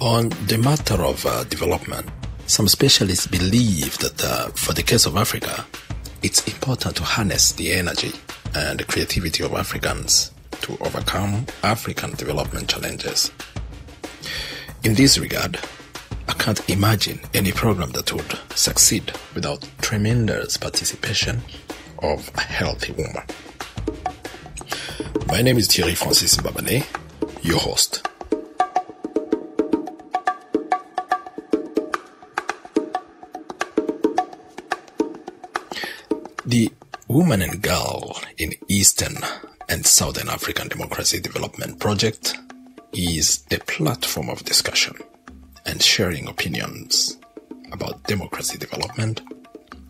On the matter of development, some specialists believe that for the case of Africa, it's important to harness the energy and the creativity of Africans to overcome African development challenges. In this regard, I can't imagine any program that would succeed without tremendous participation of a healthy woman. My name is Thierry Francis Babane, your host. The Woman and Girl in Eastern and Southern African Democracy Development Project is a platform of discussion and sharing opinions about democracy development,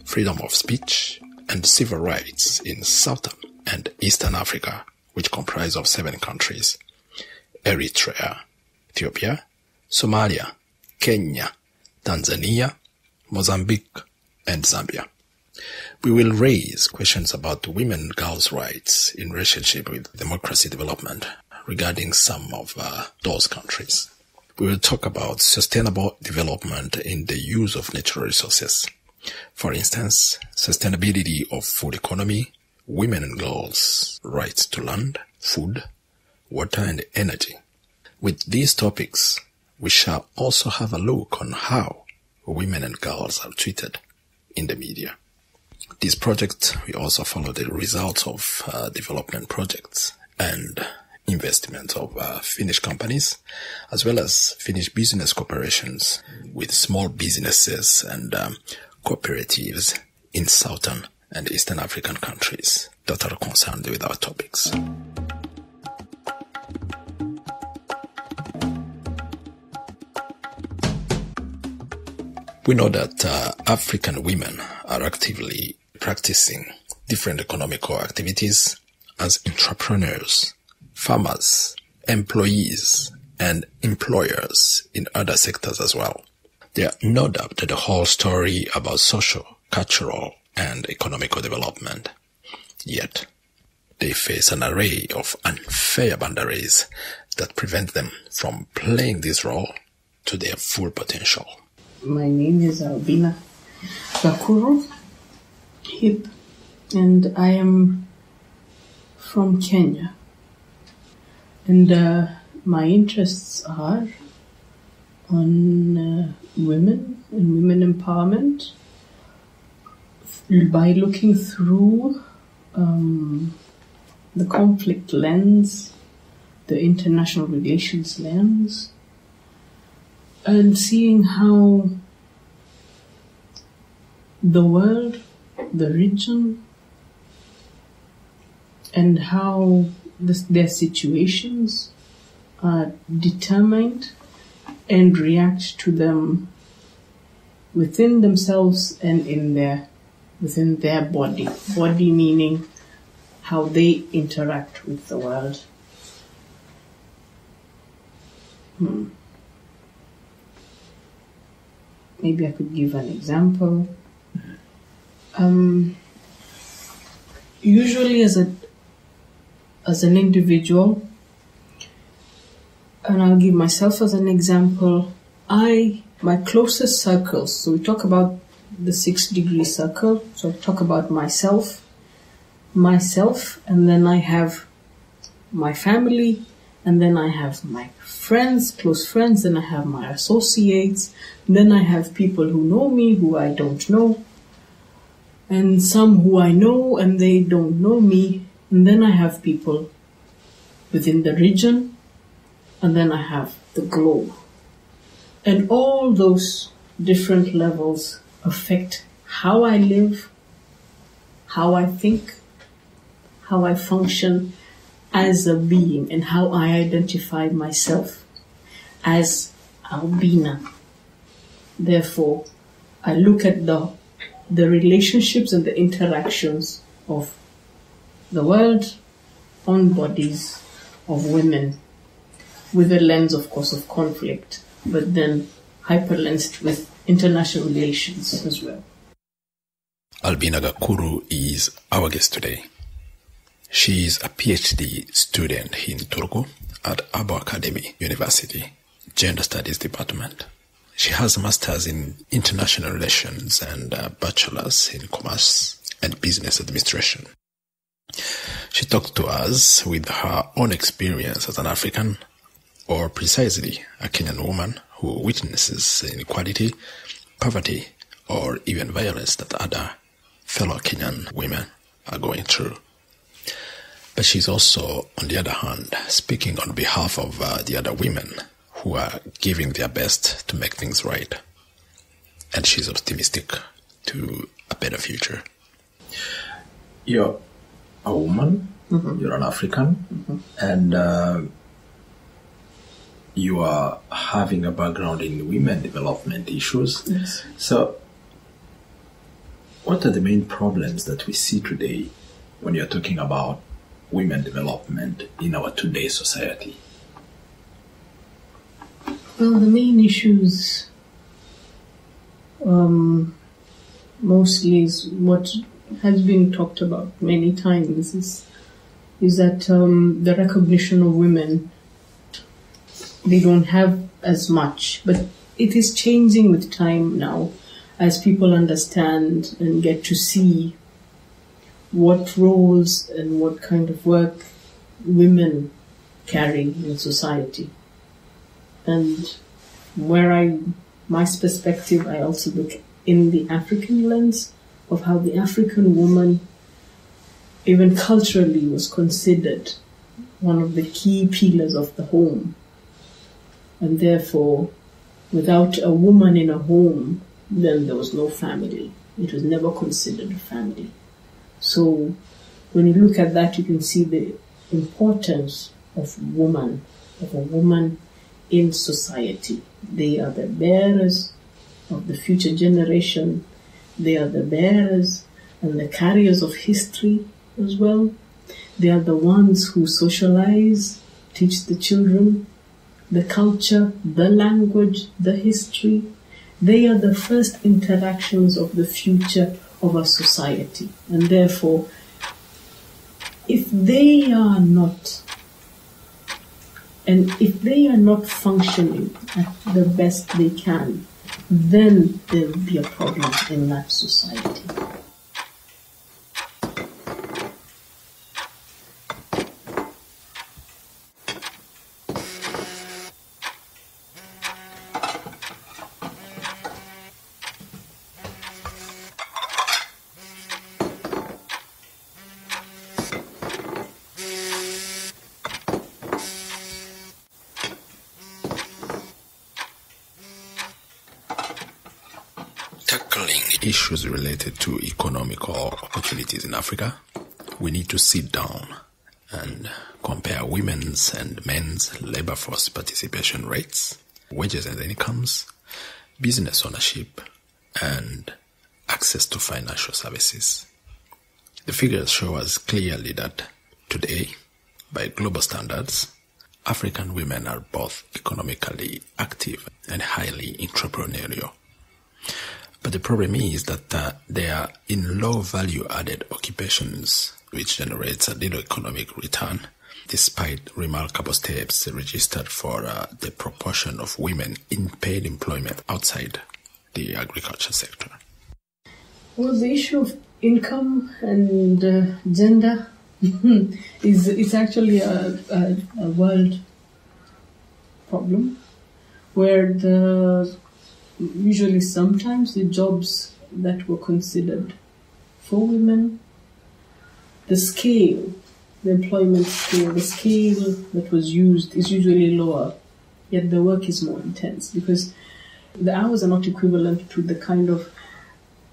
freedom of speech, and civil rights in Southern and Eastern Africa, which comprise of 7 countries: Eritrea, Ethiopia, Somalia, Kenya, Tanzania, Mozambique, and Zambia. We will raise questions about women and girls' rights in relationship with democracy development regarding some of those countries. We will talk about sustainable development in the use of natural resources. For instance, sustainability of food economy, women and girls' rights to land, food, water, and energy. With these topics, we shall also have a look on how women and girls are treated in the media. This project will also follow the results of development projects and investment of Finnish companies, as well as Finnish business cooperations with small businesses and cooperatives in Southern and Eastern African countries that are concerned with our topics. We know that African women are actively practicing different economical activities as entrepreneurs, farmers, employees, and employers in other sectors as well. They are no doubt the whole story about social, cultural, and economical development. Yet, they face an array of unfair boundaries that prevent them from playing this role to their full potential. My name is Albina Gakuru, and I am from Kenya. And my interests are on women and women empowerment by looking through the conflict lens, the international relations lens, and seeing how the world, the region, and how their situations are determined and react to them within themselves and within their body. Body meaning how they interact with the world. Maybe I could give an example. Usually as an individual, and I'll give myself as an example, my closest circles, so we talk about the 6-degree circle, so I talk about myself, and then I have my family, and then I have my friends, close friends, then I have my associates, then I have people who know me, who I don't know, and some who I know and they don't know me, and then I have people within the region, and then I have the globe. And all those different levels affect how I live, how I think, how I function as a being, and how I identify myself as Albina. Therefore, I look at the relationships and the interactions of the world on bodies of women with a lens, of course, of conflict, but then hyperlensed with international relations as well. Albina Gakuru is our guest today. She is a PhD student in Turku at Abö Akademi University, Gender Studies Department. She has a master's in international relations and a bachelor's in commerce and business administration. She talked to us with her own experience as an African, or precisely a Kenyan woman who witnesses inequality, poverty, or even violence that other fellow Kenyan women are going through. But she's also, on the other hand, speaking on behalf of the other women who are giving their best to make things right. And she's optimistic to a better future. You're a woman, you're an African, and you are having a background in women development issues. Yes. So, what are the main problems that we see today when you're talking about women development in our today's society? Well, the main issues mostly is what has been talked about many times is that the recognition of women, they don't have as much, but it is changing with time now as people understand and get to see what roles and what kind of work women carry in society. And my perspective, I also look in the African lens of how the African woman, even culturally, was considered one of the key pillars of the home. And therefore, without a woman in a home, then there was no family. It was never considered a family. So when you look at that, you can see the importance of a woman in society. They are the bearers of the future generation. They are the bearers and the carriers of history as well. They are the ones who socialize, teach the children the culture, the language, the history. They are the first interactions of the future of our society. And therefore, if they are not functioning at the best they can, then there will be a problem in that society. Tackling issues related to economical opportunities in Africa, we need to sit down and compare women's and men's labor force participation rates, wages and incomes, business ownership, and access to financial services. The figures show us clearly that today, by global standards, African women are both economically active and highly entrepreneurial. But the problem is that they are in low value-added occupations, which generates a little economic return, despite remarkable steps registered for the proportion of women in paid employment outside the agriculture sector. Well, the issue of income and gender is actually a world problem, where usually sometimes the jobs that were considered for women, the employment scale, the scale that was used is usually lower, yet the work is more intense because the hours are not equivalent to the kind of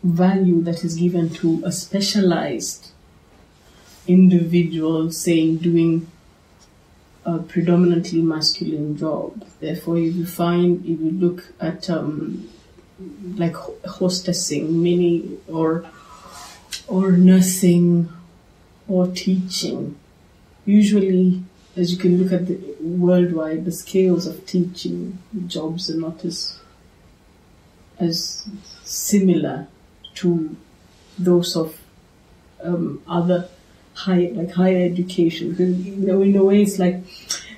value that is given to a specialized individual, say, doing a predominantly masculine job. Therefore, if you look at like hostessing, or nursing, or teaching, usually, as you can look at the worldwide, the scales of teaching jobs are not as similar to those of other higher education. Because, in a way, it's like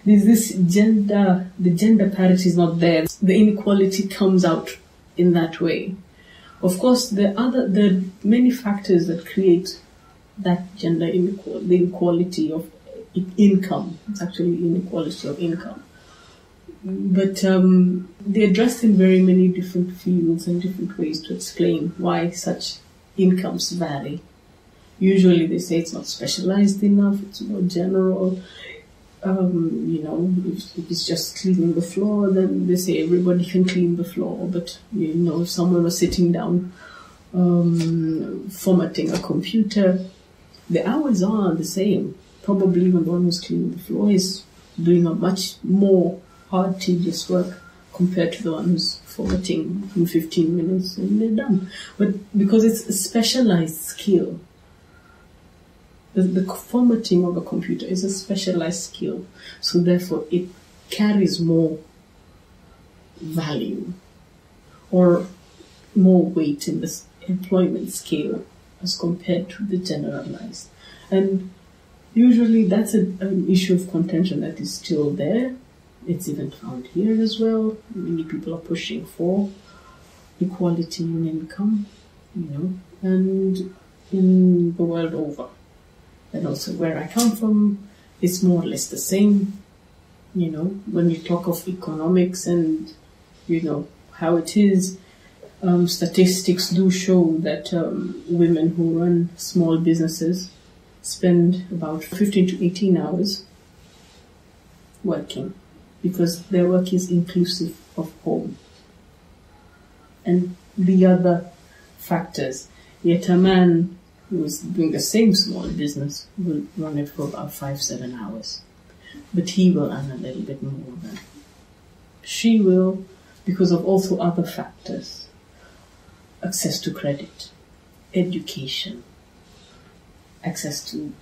there's this the gender parity is not there. The inequality comes out in that way. Of course, there are many factors that create that gender inequality, the inequality of income. It's actually inequality of income. But they're addressed in very many different fields and different ways to explain why such incomes vary. Usually they say it's not specialized enough, it's more general. If it's just cleaning the floor, then they say everybody can clean the floor. But, if someone was sitting down formatting a computer, the hours are the same. Probably even the one who's cleaning the floor is doing a much more hard, tedious work compared to the one who's formatting in 15 minutes and they're done. But because it's a specialized skill, the formatting of a computer is a specialized skill, so therefore it carries more value or more weight in the employment scale as compared to the generalized. And usually that's an issue of contention that is still there. It's even found here as well. Many people are pushing for equality in income, and in the world over. And also where I come from, it's more or less the same. When you talk of economics and, how it is, statistics do show that women who run small businesses spend about 15 to 18 hours working, because their work is inclusive of home. And the other factors, yet a man who is doing the same small business will run it for about 5-7 hours. But he will earn a little bit more than she will, because of also other factors. Access to credit, education, access to,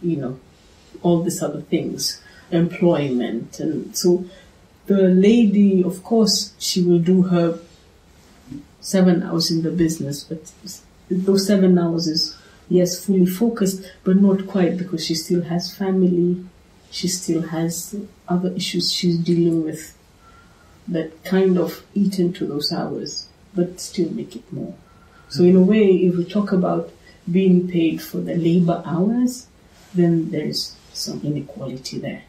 all these other things, employment. And so the lady, of course, she will do her 7 hours in the business, but those 7 hours is, yes, fully focused, but not quite, because she still has family, she still has other issues she's dealing with that kind of eat into those hours, but still make it more. So in a way, if we talk about being paid for the labor hours, then there's some inequality there.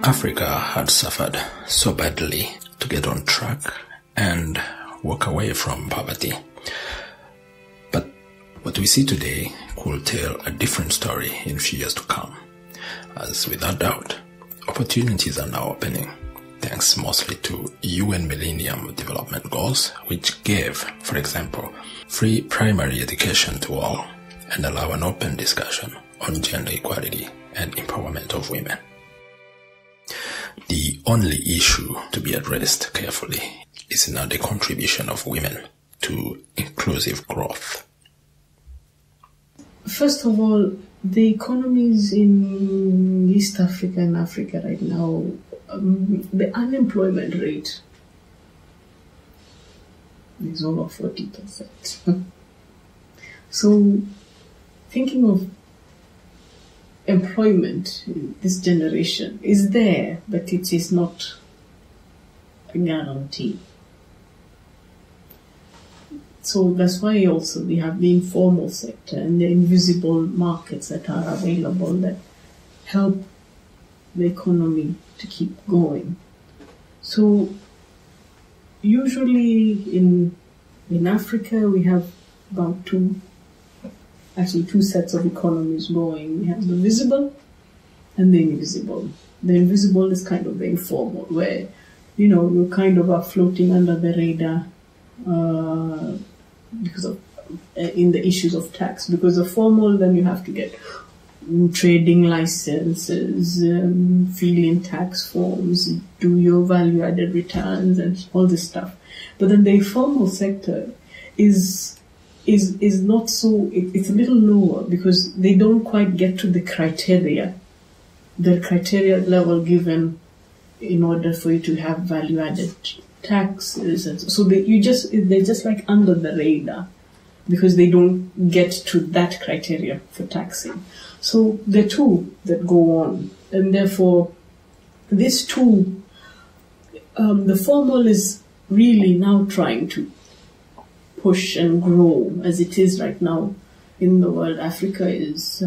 Africa had suffered so badly to get on track and walk away from poverty. But what we see today could tell a different story in few years to come, as without doubt, opportunities are now opening, thanks mostly to UN Millennium Development Goals, which gave, for example, free primary education to all and allow an open discussion on gender equality and empowerment of women. The only issue to be addressed carefully is now the contribution of women to inclusive growth. First of all, the economies in East Africa and Africa right now, the unemployment rate is over 40%. So, thinking of employment in this generation is there, but it is not a guarantee. So that's why also we have the informal sector and the invisible markets that are available that help the economy to keep going. So usually in Africa we have about two sets of economies going. We have the visible and the invisible. The invisible is kind of the informal, where, you kind of are floating under the radar because of in the issues of tax. Because the formal, then you have to get trading licenses, fill in tax forms, do your value-added returns, and all this stuff. But then the informal sector is not so, it's a little lower, because they don't quite get to the criteria the criteria level given in order for you to have value-added taxes. And so they're just like under the radar because they don't get to that criteria for taxing. So there are two that go on, and therefore these two, the formal is really now trying to push and grow as it is right now in the world. Africa is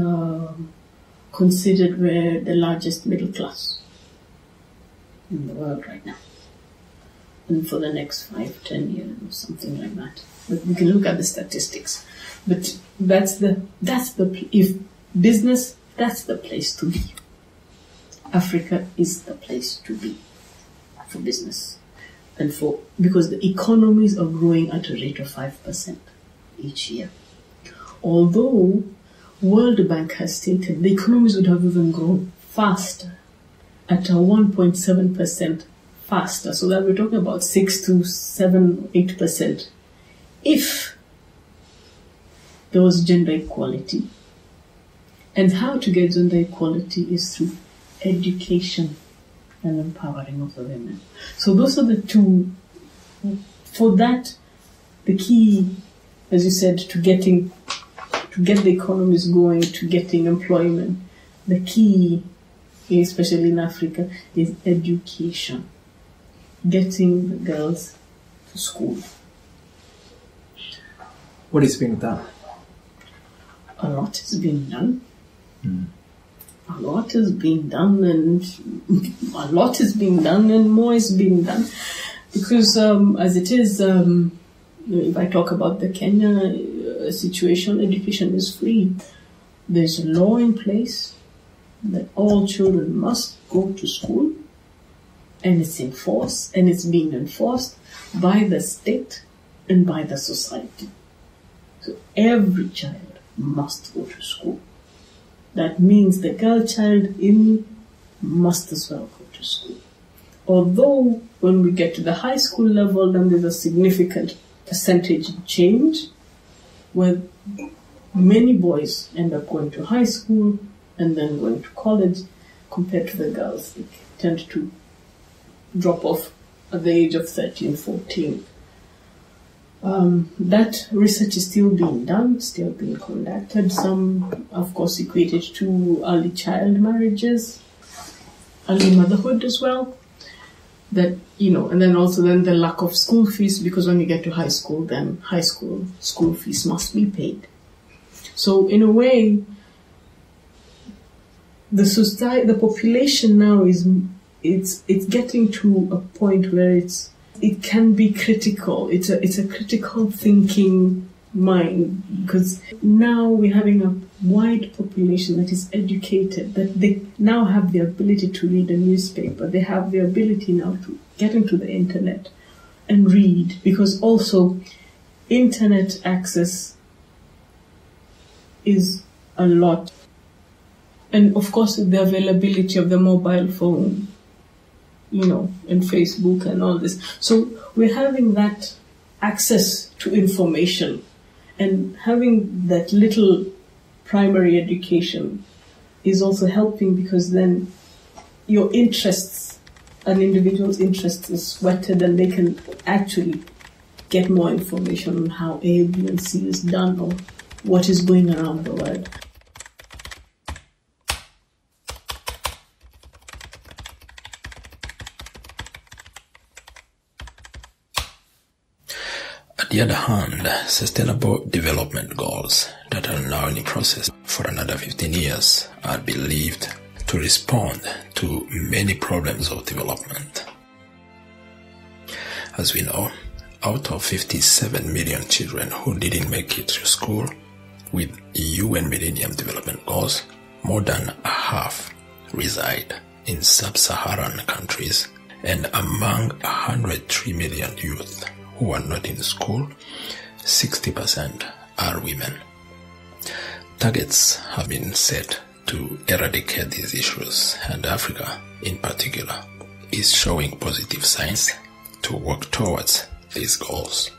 considered the largest middle class in the world right now, and for the next 5-10 years or something like that. But we can look at the statistics. But if business, that's the place to be. Africa is the place to be for business, and because the economies are growing at a rate of 5% each year. Although World Bank has stated the economies would have even grown faster, at a 1.7% faster, so that we're talking about 6 to 7, 8%, if there was gender equality. And how to get gender equality is through education and empowering of the women. So those are the two. For that, the key, as you said, to get the economies going, to getting employment, the key, especially in Africa, is education. Getting the girls to school. What is being done? A lot is being done. A lot is being done, and more is being done. Because as it is, if I talk about the Kenya situation, education is free. There's a law in place that all children must go to school, and it's enforced, and it's being enforced by the state and by the society. So every child must go to school. That means the girl child must as well go to school. Although when we get to the high school level, then there's a significant percentage change where many boys end up going to high school and then going to college compared to the girls. They tend to drop off at the age of 13, 14. That research is still being done, still being conducted. Some, of course, equated to early child marriages, early motherhood as well. That, and then also the lack of school fees, because when you get to high school, then high school school fees must be paid. So in a way, the population now it's getting to a point where it can be critical. It's a critical thinking mind, because now we're having a wide population that is educated, that they now have the ability to read a newspaper. They have the ability now to get into the internet and read, because also internet access is a lot. And of course, the availability of the mobile phone, and Facebook and all this. So we're having that access to information, and having that little primary education is also helping, because then your interests, an individual's interests is whetted, and they can actually get more information on how A, B, and C is done, or what is going around the world. On the other hand, Sustainable Development Goals that are now in the process for another 15 years are believed to respond to many problems of development. As we know, out of 57 million children who didn't make it to school with UN Millennium Development Goals, more than a half reside in sub-Saharan countries, and among 103 million youth who are not in school, 60% are women. Targets have been set to eradicate these issues, and Africa, in particular, is showing positive signs to work towards these goals.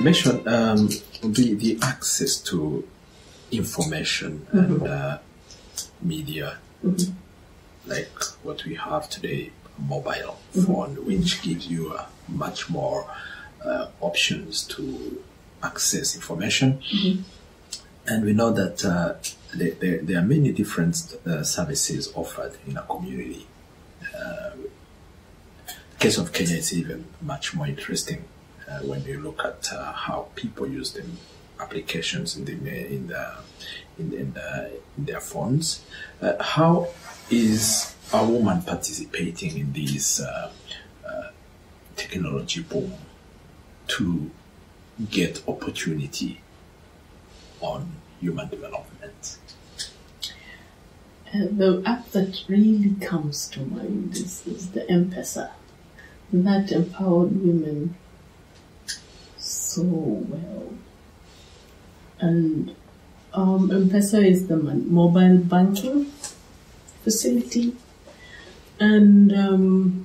mentioned the access to information and media, like what we have today, mobile phone, which gives you much more options to access information. And we know that there are many different services offered in a community. The case of Kenya is even much more interesting when you look at how people use the applications in their phones. How is a woman participating in this technology boom to get opportunity on human development? The app that really comes to mind is the M-pesa. That empowered women so well. And M-pesa is the mobile banking facility. And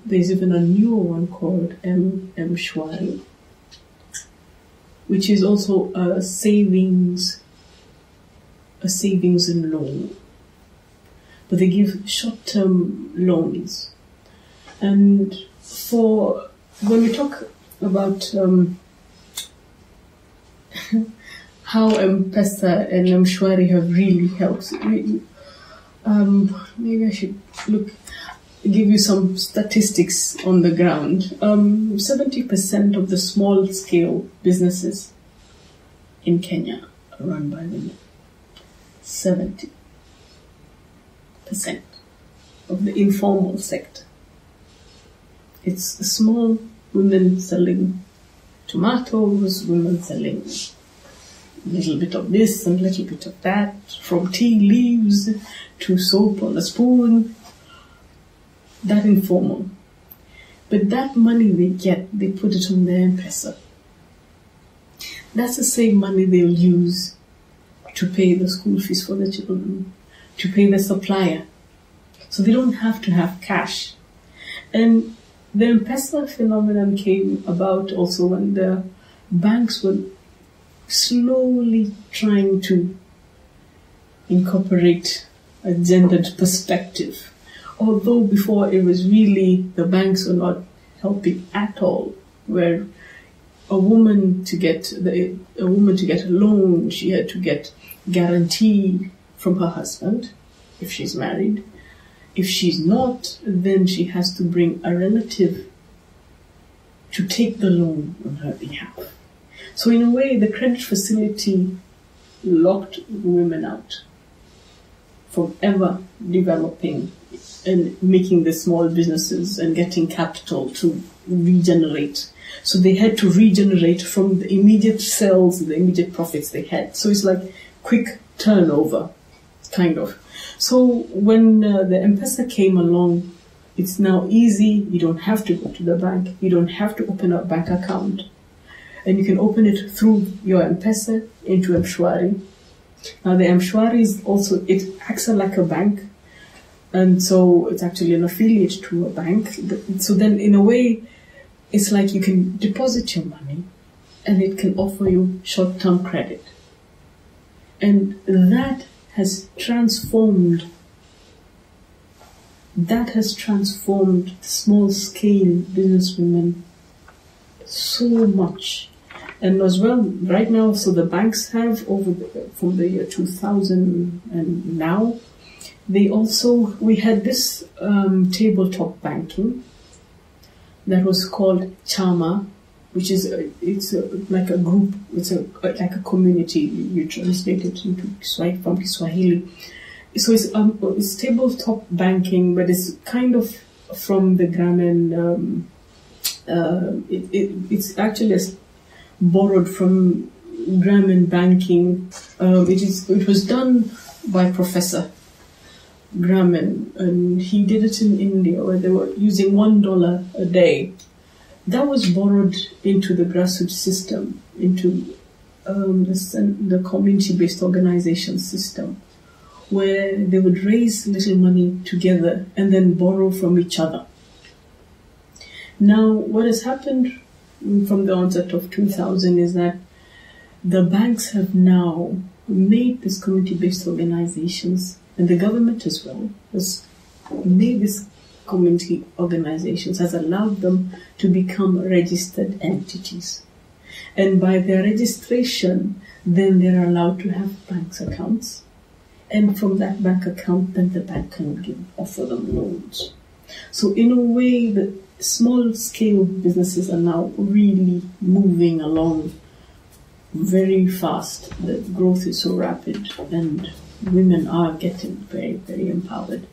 there's even a newer one called M-Shwari, which is also a savings and loan. But they give short-term loans. And when we talk about how M-pesa and M-Shwari have really helped, maybe I should give you some statistics on the ground. 70% of the small-scale businesses in Kenya are run by women. 70% of the informal sector. It's small women selling tomatoes, women selling a little bit of this and a little bit of that, from tea leaves to soap on a spoon. That informal. But that money they get, they put it on their M-pesa. That's the same money they'll use to pay the school fees for the children, to pay the supplier. So they don't have to have cash. And the M-pesa phenomenon came about also when the banks were slowly trying to incorporate a gendered perspective. Although before it was really, the banks were not helping at all, where a woman to get a loan, she had to get guarantee from her husband if she's married. If she's not, then she has to bring a relative to take the loan on her behalf. So in a way, the credit facility locked women out from ever developing and making the small businesses and getting capital to regenerate. So they had to regenerate from the immediate sales, the immediate profits they had. So it's like quick turnover, kind of. So when the M-pesa came along, it's now easy. You don't have to go to the bank. You don't have to open a bank account. And you can open it through your M-pesa into M-Shwari. Now the M-Shwari is also, it acts like a bank. And so it's actually an affiliate to a bank. So then in a way, it's like you can deposit your money and it can offer you short-term credit. And that has transformed small-scale businesswomen so much. And as well, right now, so the banks have, from the year 2000 and now, we had this tabletop banking that was called Chama, which is like a group, like a community. You translate it from Kiswahili. So it's tabletop banking, but it's kind of from the Grameen. It's actually borrowed from Grameen banking. It was done by Professor Grameen, and he did it in India, where they were using $1 a day. That was borrowed into the grassroots system, into the community-based organization system, where they would raise little money together and then borrow from each other. Now, what has happened from the onset of 2000 is that the banks have now made these community-based organizations, and the government as well has made these community organizations, has allowed them to become registered entities. And by their registration, then they're allowed to have bank accounts. And from that bank account, then the bank can offer them loans. So in a way, the small-scale businesses are now really moving along very fast. The growth is so rapid, and women are getting very, very empowered.